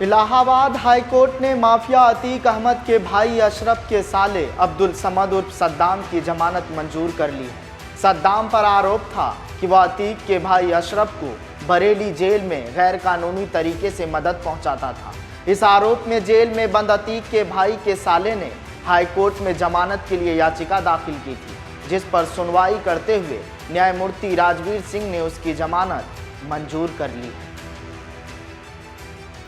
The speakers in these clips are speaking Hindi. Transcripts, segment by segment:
इलाहाबाद हाईकोर्ट ने माफिया अतीक अहमद के भाई अशरफ के साले अब्दुल समद उर्फ सद्दाम की जमानत मंजूर कर ली है। सद्दाम पर आरोप था कि वह अतीक के भाई अशरफ को बरेली जेल में गैर कानूनी तरीके से मदद पहुंचाता था। इस आरोप में जेल में बंद अतीक के भाई के साले ने हाईकोर्ट में जमानत के लिए याचिका दाखिल की थी, जिस पर सुनवाई करते हुए न्यायमूर्ति राजवीर सिंह ने उसकी जमानत मंजूर कर ली।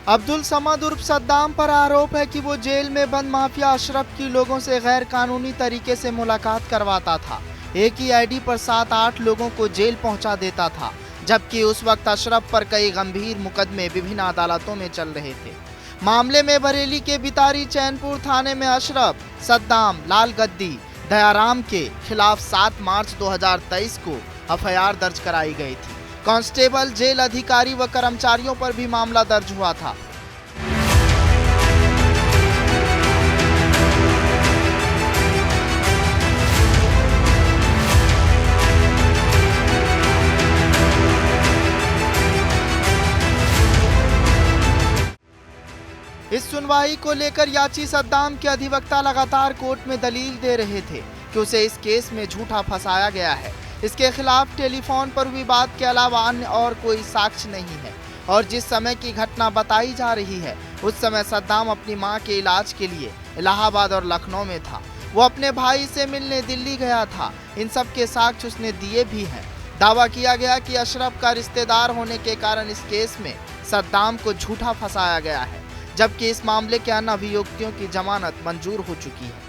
अब्दुल समद उर्फ सद्दाम पर आरोप है कि वो जेल में बंद माफिया अशरफ की लोगों से गैर कानूनी तरीके से मुलाकात करवाता था। एक ही आईडी पर 7-8 लोगों को जेल पहुंचा देता था, जबकि उस वक्त अशरफ पर कई गंभीर मुकदमे विभिन्न अदालतों में चल रहे थे। मामले में बरेली के बितारी चैनपुर थाने में अशरफ, सद्दाम, लाल गद्दी, दयाराम के खिलाफ 7 मार्च 2023 को एफआईआर दर्ज कराई गई थी। कांस्टेबल, जेल अधिकारी व कर्मचारियों पर भी मामला दर्ज हुआ था। इस सुनवाई को लेकर याची सद्दाम के अधिवक्ता लगातार कोर्ट में दलील दे रहे थे कि उसे इस केस में झूठा फंसाया गया है। इसके खिलाफ टेलीफोन पर हुई बात के अलावा अन्य और कोई साक्ष्य नहीं है और जिस समय की घटना बताई जा रही है उस समय सद्दाम अपनी मां के इलाज के लिए इलाहाबाद और लखनऊ में था। वो अपने भाई से मिलने दिल्ली गया था। इन सब के साक्ष्य उसने दिए भी हैं। दावा किया गया कि अशरफ का रिश्तेदार होने के कारण इस केस में सद्दाम को झूठा फंसाया गया है, जबकि इस मामले के अन्य अभियुक्तों की जमानत मंजूर हो चुकी है।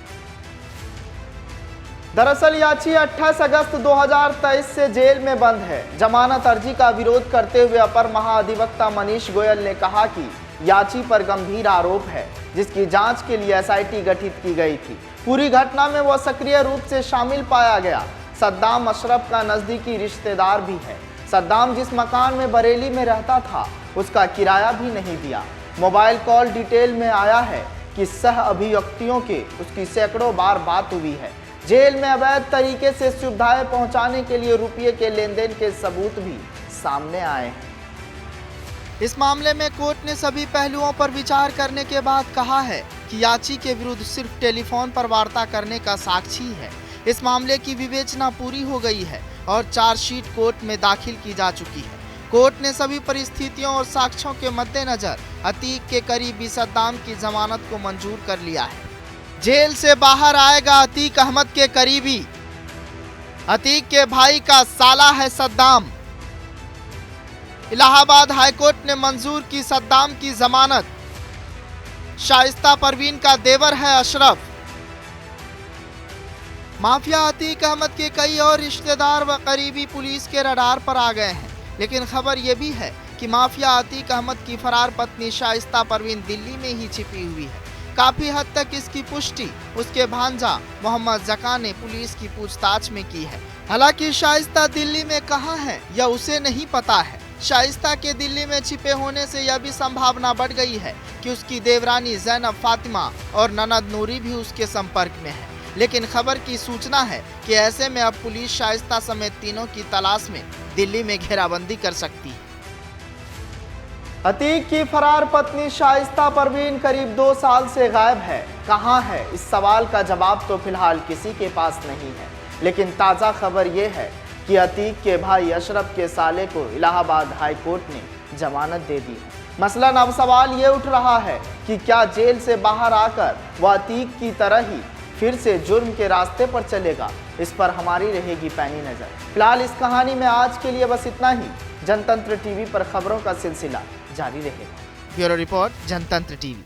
दरअसल याची 28 अगस्त 2023 से जेल में बंद है। जमानत अर्जी का विरोध करते हुए अपर महाधिवक्ता मनीष गोयल ने कहा कि याची पर गंभीर आरोप है, जिसकी जांच के लिए एसआईटी गठित की गई थी। पूरी घटना में वह सक्रिय रूप से शामिल पाया गया। सद्दाम अशरफ का नजदीकी रिश्तेदार भी है। सद्दाम जिस मकान में बरेली में रहता था उसका किराया भी नहीं दिया। मोबाइल कॉल डिटेल में आया है कि सह अभियुक्तियों के उसकी सैकड़ों बार बात हुई है। जेल में अवैध तरीके से सुविधाएं पहुंचाने के लिए रुपये के लेन देन के सबूत भी सामने आए हैं। इस मामले में कोर्ट ने सभी पहलुओं पर विचार करने के बाद कहा है कि याची के विरुद्ध सिर्फ टेलीफोन पर वार्ता करने का साक्ष्य ही है। इस मामले की विवेचना पूरी हो गई है और चार्जशीट कोर्ट में दाखिल की जा चुकी है। कोर्ट ने सभी परिस्थितियों और साक्ष्यों के मद्देनजर अतीक के करीबी सद्दाम की जमानत को मंजूर कर लिया है। जेल से बाहर आएगा अतीक अहमद के करीबी। अतीक के भाई का साला है सद्दाम। इलाहाबाद हाईकोर्ट ने मंजूर की सद्दाम की जमानत। शाइस्ता परवीन का देवर है अशरफ। माफिया अतीक अहमद के कई और रिश्तेदार व करीबी पुलिस के रडार पर आ गए हैं, लेकिन खबर यह भी है कि माफिया अतीक अहमद की फरार पत्नी शाइस्ता परवीन दिल्ली में ही छिपी हुई है। काफी हद तक इसकी पुष्टि उसके भांजा मोहम्मद जका ने पुलिस की पूछताछ में की है। हालांकि शाइस्ता दिल्ली में कहां है यह उसे नहीं पता है। शाइस्ता के दिल्ली में छिपे होने से यह भी संभावना बढ़ गई है कि उसकी देवरानी जैनब फातिमा और ननद नूरी भी उसके संपर्क में है। लेकिन खबर की सूचना है कि ऐसे में अब पुलिस शाइस्ता समेत तीनों की तलाश में दिल्ली में घेराबंदी कर सकती है। अतीक की फरार पत्नी शाइस्ता परवीन करीब 2 साल से गायब है। कहां है, इस सवाल का जवाब तो फिलहाल किसी के पास नहीं है। लेकिन ताज़ा खबर यह है कि अतीक के भाई अशरफ के साले को इलाहाबाद हाईकोर्ट ने जमानत दे दी है। मसलन अब सवाल ये उठ रहा है कि क्या जेल से बाहर आकर वह अतीक की तरह ही फिर से जुर्म के रास्ते पर चलेगा? इस पर हमारी रहेगी पैनी नज़र। फिलहाल इस कहानी में आज के लिए बस इतना ही। जनतंत्र टीवी पर खबरों का सिलसिला जारी रहेगा। ब्यूरो रिपोर्ट, जनतंत्र टीवी।